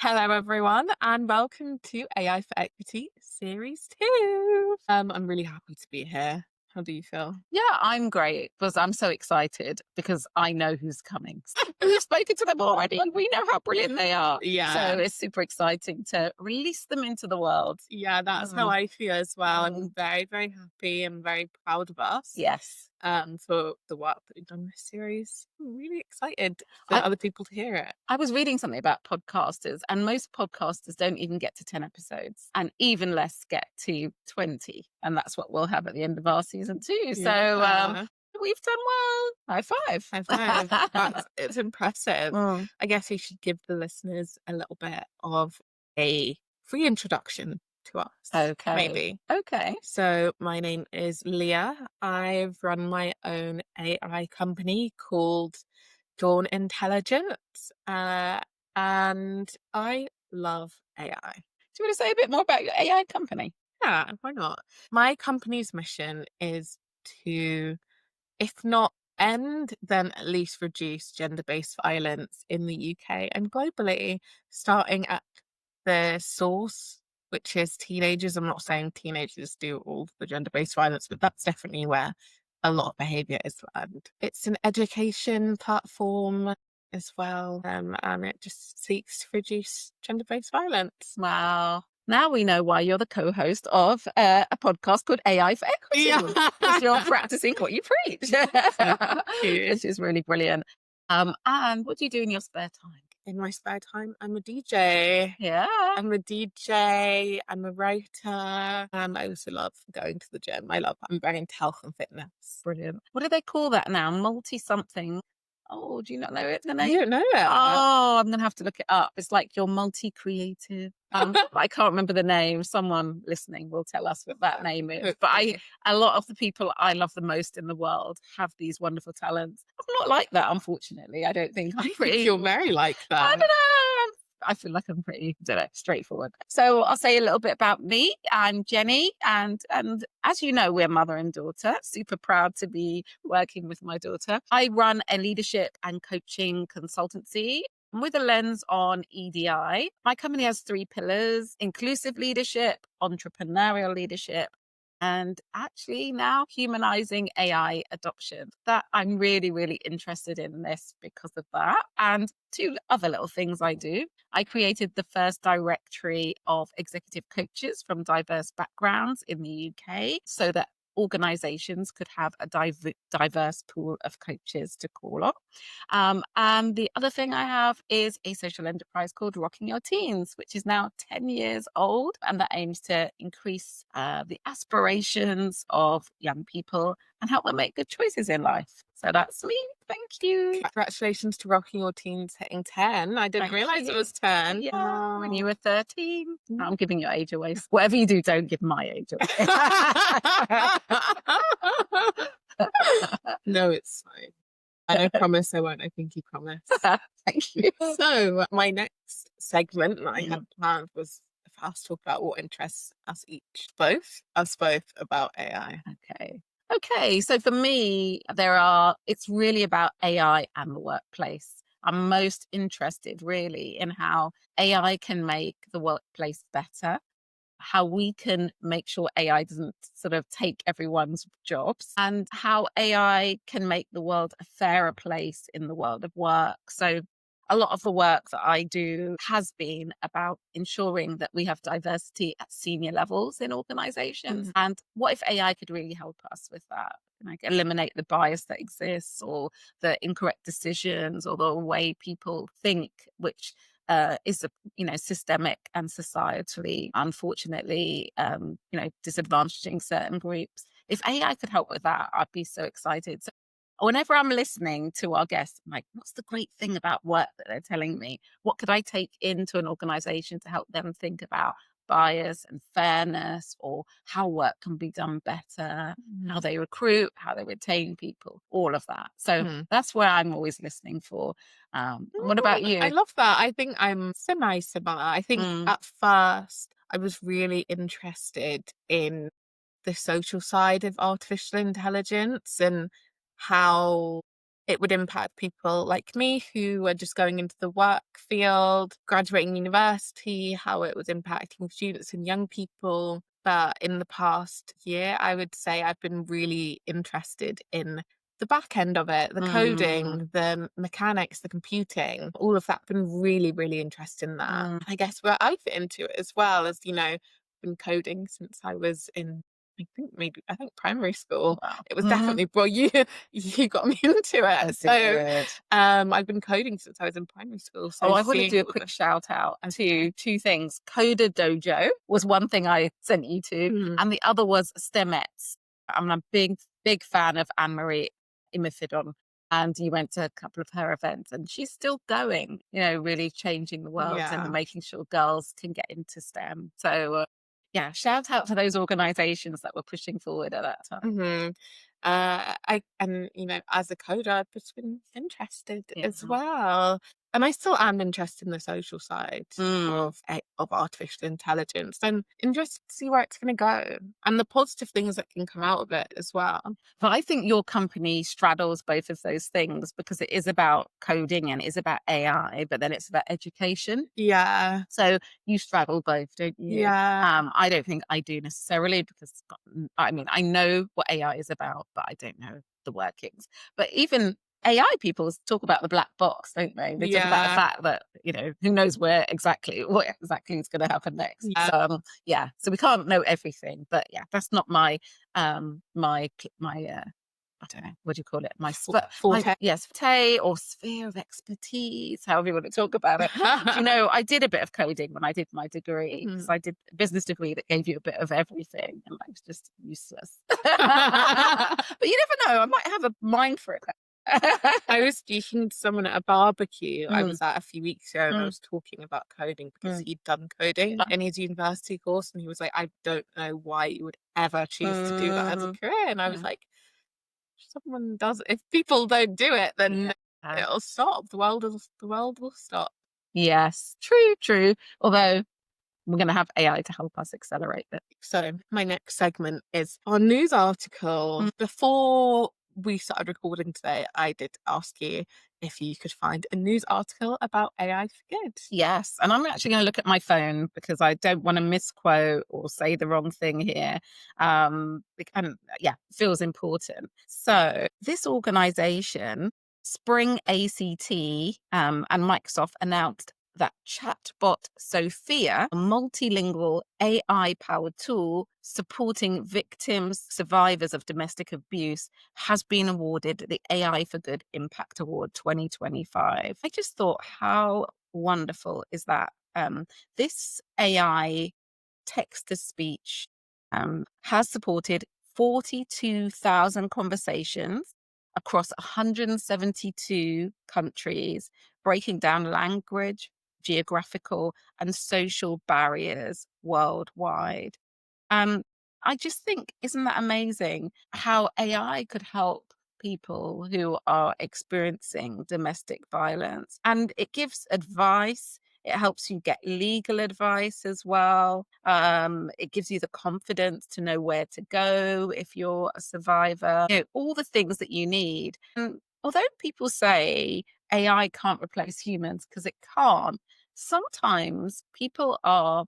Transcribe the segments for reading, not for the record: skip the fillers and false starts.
Hello, everyone, and welcome to AI for Equity Series 2. I'm really happy to be here. How do you feel? Yeah, I'm great because I'm so excited because I know who's coming. We've spoken to them already. We know how brilliant they are. So Yeah, it's super exciting to release them into the world. yeah, that's how Mm, I feel as well. I'm mm. very, very happy and very proud of us Yes. for the work that we've done this series. I'm really excited for I, other people to hear it. I was reading something about podcasters, and most podcasters don't even get to 10 episodes and even less get to 20. And that's what we'll have at the end of our season 2. So Yeah, we've done well. High five. high five. It's impressive. Mm. I guess we should give the listeners a little bit of a free introduction to us, Okay. maybe. Okay. So, my name is Leah. I've run my own AI company called Dawn Intelligence, and I love AI. Do you want to say a bit more about your AI company? Yeah, why not? My company's mission is to, if not end, then at least reduce gender-based violence in the UK and globally, starting at the source, which is teenagers. I'm not saying teenagers do all the gender-based violence, but that's definitely where a lot of behavior is learned. It's an education platform as well, and it just seeks to reduce gender-based violence. Wow. Now we know why you're the co-host of a podcast called AI for Equity, because you're Yeah. practicing what you preach, Thank you. which is really brilliant. And what do you do in your spare time? In my spare time, I'm a DJ. Yeah. I'm a DJ, I'm a writer. I also love going to the gym. I'm very into health and fitness. Brilliant. What do they call that now? Multi something. Oh, do you not know it? The I name? don't know it. Oh, I'm gonna have to look it up. It's like you're multi-creative. I can't remember the name. Someone listening will tell us what that name is. But Hopefully. a lot of the people I love the most in the world have these wonderful talents. I'm not like that, unfortunately. I don't think I I'm think pretty. you're very like I don't that. know. I feel like I'm pretty, don't know, straightforward. So I'll say a little bit about me. I'm Jenny, and as you know, we're mother and daughter. Super proud to be working with my daughter. I run a leadership and coaching consultancy with a lens on EDI. My company has 3 pillars: inclusive leadership, entrepreneurial leadership, and actually now humanizing AI adoption. That I'm really, really interested in this because of that. And 2 other little things I do. I created the first directory of executive coaches from diverse backgrounds in the UK so that organizations could have a diverse pool of coaches to call on. And the other thing I have is a social enterprise called Rocking Your Teens, which is now 10 years old. And that aims to increase the aspirations of young people and help them make good choices in life. So that's me. Thank you. Congratulations to Rocking Your Teens hitting 10. I didn't Thank realize it you. was 10. Yeah, when you were 13. Mm. I'm giving your age away. Whatever you do, don't give my age away. No, it's fine. And I promise I won't. I think you promise. Thank you. So, my next segment that I had planned was for us to talk about what interests us both about AI. Okay. Okay. So for me, it's really about AI and the workplace. I'm most interested really in how AI can make the workplace better, how we can make sure AI doesn't sort of take everyone's jobs, and how AI can make the world a fairer place in the world of work. So a lot of the work that I do has been about ensuring that we have diversity at senior levels in organizations. And what if AI could really help us with that? Like eliminate the bias that exists or the incorrect decisions or the way people think, which is systemic and societally, unfortunately, disadvantaging certain groups. If AI could help with that, I'd be so excited. So whenever I'm listening to our guests, I'm like, what's the great thing about work that they're telling me? What could I take into an organization to help them think about bias and fairness, or how work can be done better, how they recruit, how they retain people, all of that. So that's where I'm always listening for. What about I you? love that. I think I'm similar. I think Mm, at first I was really interested in the social side of artificial intelligence and how it would impact people like me who are just going into the work field, graduating university, how it was impacting students and young people. But in the past year, I would say I've been really interested in the back end of it, the Mm, coding, the mechanics, the computing, all of that. Been really, really interested in that. mm. I guess where I fit into it as well as, been coding since I was in, I think primary school. Wow. It was definitely, well, you you got me into I it. So did. I've been coding since I was in primary school. Oh, So I want to seeing do a all quick the shout out okay. to two things. Coder Dojo was one thing I sent you to, Mm, and the other was STEMettes. I'm a big, big fan of Anne Marie Imifidon, and you went to a couple of her events, and she's still going, really changing the world and yeah. making sure girls can get into STEM. So, yeah, shout out to those organizations that were pushing forward at that time. Hmm. As a coder, I've just been interested Yeah. as well, and I still am interested in the social side Mm. of artificial intelligence, and interested to see where it's going to go and the positive things that can come out of it as well. But I think your company straddles both of those things because it is about coding and it is about AI, but then it's about education. Yeah, So you straddle both, don't you? yeah, I don't think I do necessarily because I mean, I know what AI is about, but I don't know the workings. But even AI people talk about the black box, don't they? They talk about the yeah, fact that, who knows what exactly is going to happen next. yeah. So, yeah, so we can't know everything, but yeah, that's not my I don't know, what do you call it? My Forte. yes, forte or sphere of expertise, however you want to talk about it. Do you know, I did a bit of coding when I did my degree because Mhm. I did a business degree that gave you a bit of everything, and I was just useless. But you never know, I might have a mind for it. I was speaking to someone at a barbecue I Mm, was at a few weeks ago, and I mm, was talking about coding because mm, he'd done coding yeah. in his university course, and he was like, "I don't know why you would ever choose to do that as a Mm, career." And I was yeah. like, "Someone does. If people don't do it, then Yeah. it'll stop. The world will stop." Yes, true, true. Although we're going to have AI to help us accelerate it. So my next segment is our news article. Mm. Before we started recording today, I did ask you if you could find a news article about AI for good. Yes, and I'm actually going to look at my phone because I don't want to misquote or say the wrong thing here. And yeah, feels important. So this organization, Spring ACT, and Microsoft announced that chatbot Sophia, a multilingual AI-powered tool supporting victims, survivors of domestic abuse, has been awarded the AI for Good Impact Award 2025. I just thought, how wonderful is that? This AI text to speech has supported 42,000 conversations across 172 countries, breaking down language, geographical, and social barriers worldwide. Um, I just think, isn't that amazing how AI could help people who are experiencing domestic violence? And it gives advice. It helps you get legal advice as well. It gives you the confidence to know where to go if you're a survivor. All the things that you need. And although people say AI can't replace humans because it can't, sometimes people are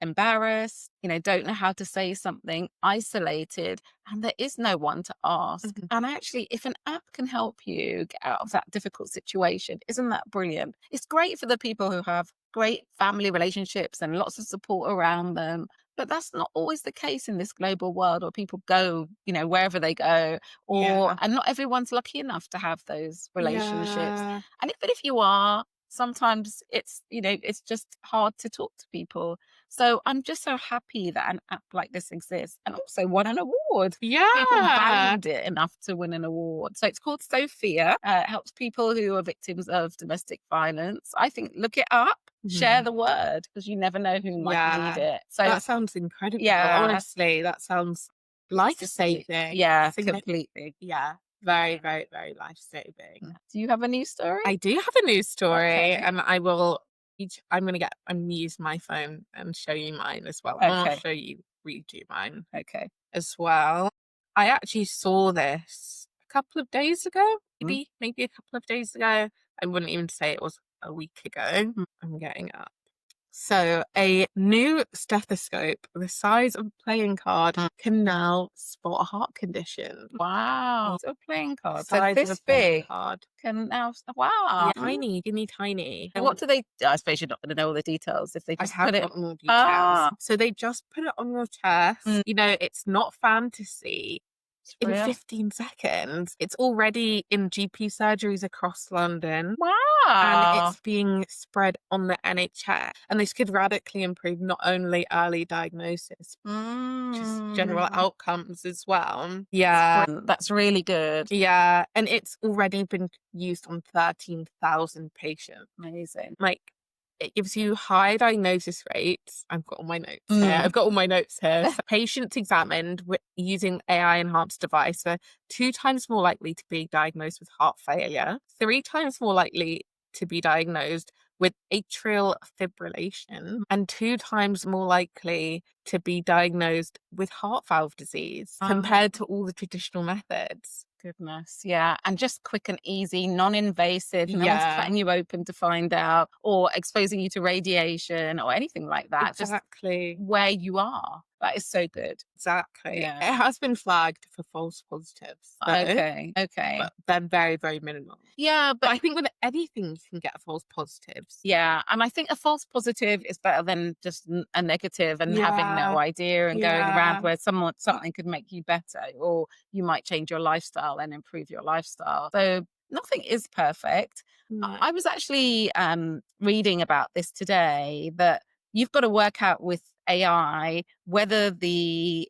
embarrassed, don't know how to say something, isolated, and there is no one to ask. Mhm. And actually, if an app can help you get out of that difficult situation, isn't that brilliant? It's great for the people who have great family relationships and lots of support around them. But that's not always the case in this global world where people go, wherever they go, Yeah. and not everyone's lucky enough to have those relationships. Yeah. And even if you are, sometimes it's just hard to talk to people. So I'm just so happy that an app like this exists and also won an award. People Yeah. valued it enough to win an award. So it's called Sophia. It helps people who are victims of domestic violence. I think look it up, share Mhm. the word because you never know who might need Yeah. it. So That sounds incredible. yeah, Honestly, that sounds life-saving. yeah, completely. Yeah. Very, very, very life-saving. Do you have a news story? I do have a news story, Okay. and I'm gonna get and use my phone and show you mine as well. And I'll Okay. show you read you mine Okay. as well. I actually saw this couple of days ago, Mm. maybe a couple of days ago. I wouldn't even say it was a week ago. Mm. I'm getting up. So a new stethoscope the size of a playing card Mm. can now spot a heart condition. Wow. So a playing The card. So size of a this playing big card. can now, wow. Yeah, tiny, teeny tiny. What do they, I suppose you're not going to know all the details if they I just have put it. got more details. Ah, So they just put it on your chest. Mm. It's not fantasy. it's In real. 15 seconds, it's already in GP surgeries across London. And Wow. it's being spread on the NHS. And this could radically improve not only early diagnosis, just general Mm. outcomes as well. Yeah. That's really good. Yeah. And it's already been used on 13,000 patients. Amazing. Like, it gives you high diagnosis rates. I've got all my notes here. Mm. I've got all my notes here. So patients examined using AI enhanced device are 2 times more likely to be diagnosed with heart failure, 3 times more likely to be diagnosed with atrial fibrillation, and 2 times more likely to be diagnosed with heart valve disease compared to all the traditional methods. Goodness, yeah. And just quick and easy, non-invasive. No one's Yeah. cutting you open to find out or exposing you to radiation or anything like that. Just Exactly. where you are. That is so good. Exactly. Yeah. It has been flagged for false positives, though, Okay. but they're very, very minimal. Yeah, But but I think with anything, you can get false positives. yeah, and I think a false positive is better than just a negative and having Yeah. no idea and going around Yeah. where something could make you better, or you might change your lifestyle and improve your lifestyle. So nothing is perfect. No. I was actually reading about this today, that you've got to work out with AI whether the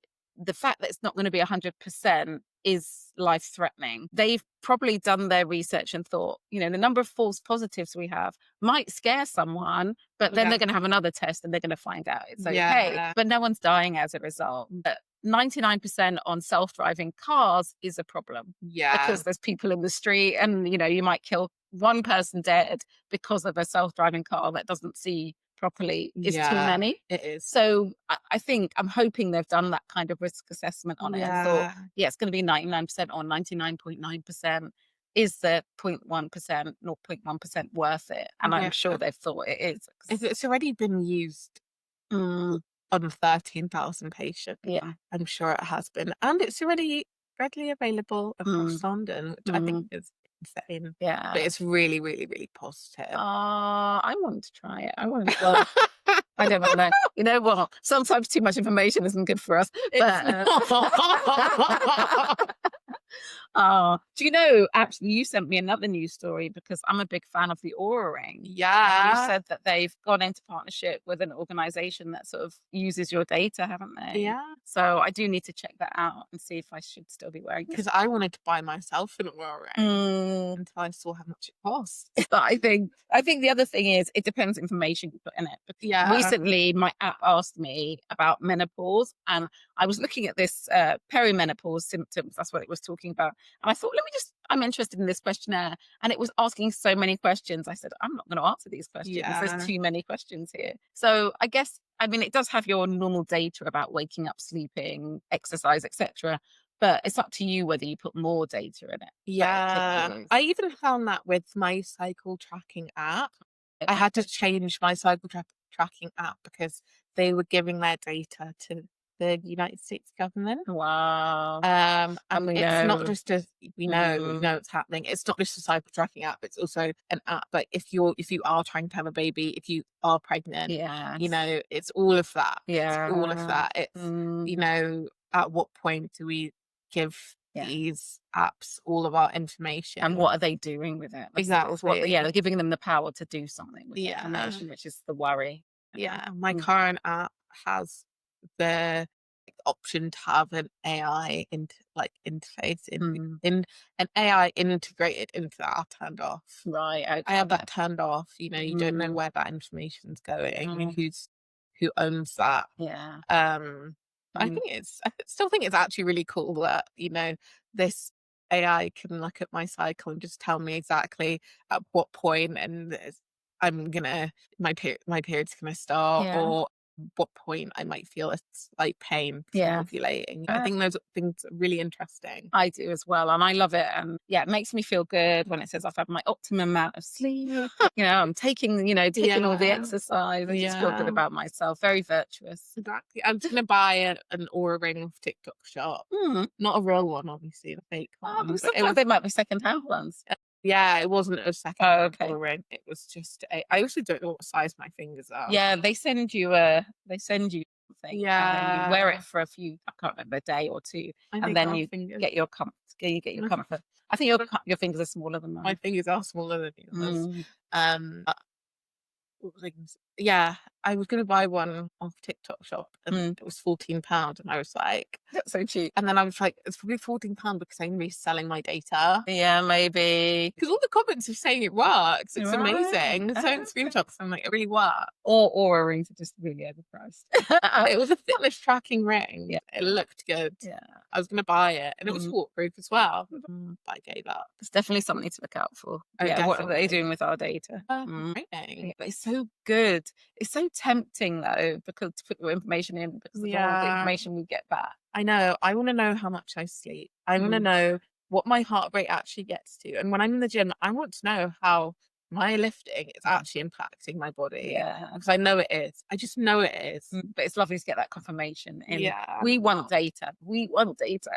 fact that it's not going to be 100% is life threatening. They've probably done their research and thought, the number of false positives we have might scare someone, but then Yeah. they're going to have another test and they're going to find out it's okay. Yeah. But no one's dying as a result. 99% on self-driving cars is a problem Yeah. because there's people in the street and you might kill one person dead because of a self-driving car that doesn't see properly is too Yeah, many. it is. So I'm hoping they've done that kind of risk assessment on it and thought, Yeah. it's going to be 99% or 99.9%. Is the 0.1%, 0.1% worth it? And I'm sure Yeah. they've thought it is. It's already been used Mm, on 13,000 patients. yeah. I'm sure it has been. And it's already readily available across London, which I think is insane. Yeah. But it's really, really, really positive. I want to try it. I want to. Well, I don't know. You know what? Sometimes too much information isn't good for us. But do you know, actually, you sent me another news story because I'm a big fan of the Aura Ring. And you Yeah. said that they've gone into partnership with an organization that sort of uses your data, haven't they? Yeah. So I do need to check that out and see if I should still be wearing it. Because I wanted to buy myself an Aura ring until I saw how much it costs. But I think the other thing is it depends information you put in it. Because Yeah. recently my app asked me about menopause, and I was looking at this perimenopause symptoms. That's what it was talking about. And I thought, I'm interested in this questionnaire. And it was asking so many questions. I said, I'm not going to answer these questions. Yeah. There's too many questions here. So I guess, it does have your normal data about waking up, sleeping, exercise, etc. But it's up to you whether you put more data in it. Yeah. I even found that with my cycle tracking app. I had to change my cycle tracking app because they were giving their data to the United States government. Wow. And we it's not know. just we know it's happening. It's not just a cycle tracking app. It's also an app. But if you are trying to have a baby, if you are pregnant, it's all of that. Yeah. It's all of that. It's at what point do we give these apps all of our information, and what are they doing with it? Exactly. They're giving them the power to do something with the information, which is the worry. Yeah, my current app has the option to have an AI interface in an AI integrated into the app turned off. Right. Okay. I have that turned off. You don't know where that information's going and who owns that. Yeah. I still think it's actually really cool that this AI can look at my cycle and just tell me exactly at what point and my period's gonna start, or what point I might feel a slight pain from Yeah. ovulating. I Uh, think those things are really interesting. I do as well, and I love it, and yeah, it makes me feel good when it says I've had my optimum amount of sleep, I'm taking, taking all the Yeah, exercise. I just feel good yeah, about myself, very virtuous. exactly. I'm just gonna buy an Aura ring off TikTok shop. Mm. Not a real one, obviously, the fake Oh, one, but but it sometimes was they might be second-hand ones. yeah, it wasn't a Oh, second-hand okay. Aura ring. It was just a I also don't know what size my fingers are. Yeah, they send you something, and then you wear it Yeah, for I can't remember, a day or 2, I and think then our you fingers get your my comfort. I think your fingers are smaller than my mine. fingers are smaller than yours. Mm, But what was I gonna say? Yeah, I was gonna buy one off TikTok shop and mm. it was £14 and I was like That's so cheap. and then I was like, "It's probably £14 because I'm reselling my data." Yeah, maybe. Because all the comments are saying it works. It's Right. amazing. So screenshots, I'm like, "It really works." Or rings are just really overpriced. It was a fitness tracking ring. Yeah, It looked good. yeah. I was gonna buy it and it was Mm. waterproof as well, but I gave up. It's definitely something to look out for. Oh, Yeah, what are they definitely. doing with our data? Exciting. Yeah, but it's so good. It's so tempting though, because to put your information in because of all the Yeah. information we get back. I know. I wanna know how much I sleep. I wanna Mm. know what my heart rate actually gets to. And when I'm in the gym, I want to know how my lifting is actually impacting my body Yeah. because I know it is. I just know it is. But it's lovely to get that confirmation, and Yeah. we want data. We want data.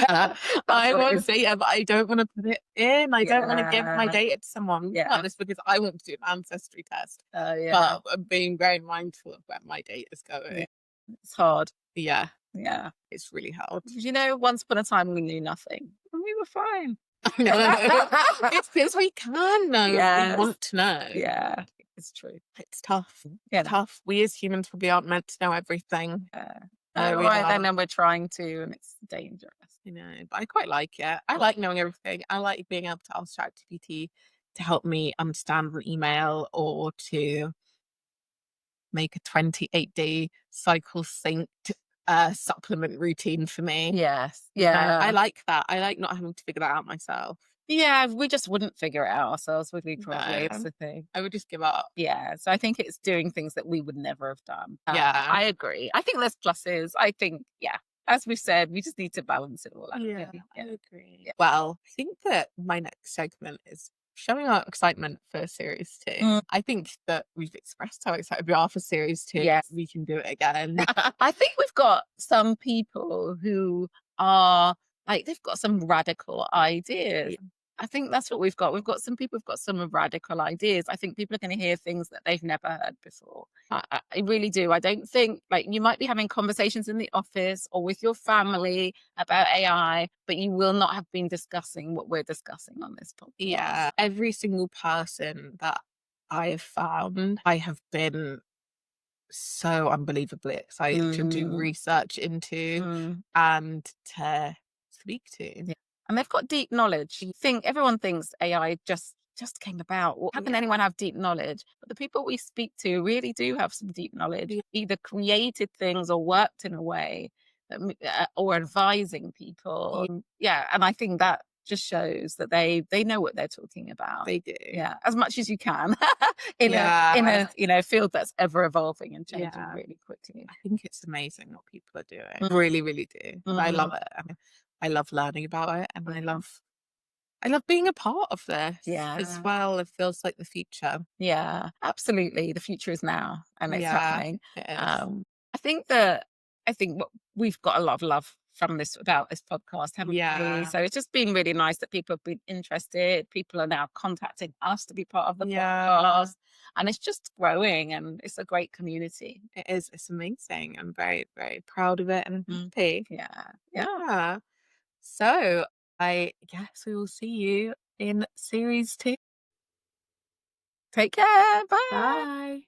That's I what it want is. data, but I don't wanna put it in. I don't wanna give my Yeah. data to someone. Yeah. Not this because I want to do an ancestry test, Oh, yeah. but I'm being very mindful of where my data is Yeah. going. It's hard. Yeah, Yeah. it's really hard. Once upon a time we knew nothing, and we were fine. I know. It's because we can know, but we Yes. want to know. Yeah. It's true. It's tough. Yeah. It's tough. We as humans probably aren't meant to know everything. Yeah. No, Oh, we right, and are. then we're trying to, and it's dangerous. But I quite like it. I like knowing everything. I like being able to ask ChatGPT to help me understand an email or to make a 28-day cycle synced supplement routine for me. Yes. I Yeah. like that. I like not having to figure that out myself. Yeah, we just wouldn't figure it out ourselves, would we, probably? It's No, the thing. I would just give up. Yeah, so I think it's doing things that we would never have done. Yeah. I agree. I think there's pluses. I think, yeah, as we've said, we just need to balance it all out, Yeah, really. I Yeah. agree. Yeah. Well, I think that my next segment is showing our excitement for series two. Mm, I think that we've expressed how excited we are for series two. yes. We can do it again. I think we've got some people who are they've got some radical ideas. Yeah. I think that's what we've got. We've got some people who've got some radical ideas. I think people are going to hear things that they've never heard before. I really do. I don't think you might be having conversations in the office or with your family about AI, but you will not have been discussing what we're discussing on this podcast. Yeah. Every single person that I have found, I have been so unbelievably excited to do Mm, research into mm. and to speak to. Yeah. And they've got deep knowledge. You think everyone thinks AI just came about. How can Yeah. anyone have deep knowledge? But the people we speak to really do have some deep knowledge. Yeah. Either created things or worked in a way or advising people. Yeah, and I think that just shows that they know what they're talking about. They do. Yeah, as much as you can in Yeah. a field that's ever evolving and changing Yeah. really quickly. I think it's amazing what people are doing. Mm, Really, really do. I mm, love it. I love learning about it and mm. I love being a part of this as Yeah. well. It feels like the future. Yeah, absolutely. The future is now and it's Yeah, happening. it is. Um, I think that what we've got a lot of love from this about this podcast, haven't we? Yeah. So it's just been really nice that people have been interested. People are now contacting us to be part of the Yeah. podcast. And it's just growing and it's a great community. It is. It's amazing. I'm very, very proud of it and Mm. happy. Yeah. Yeah. Yeah. So I guess we will see you in series two. Take care. Bye. Bye.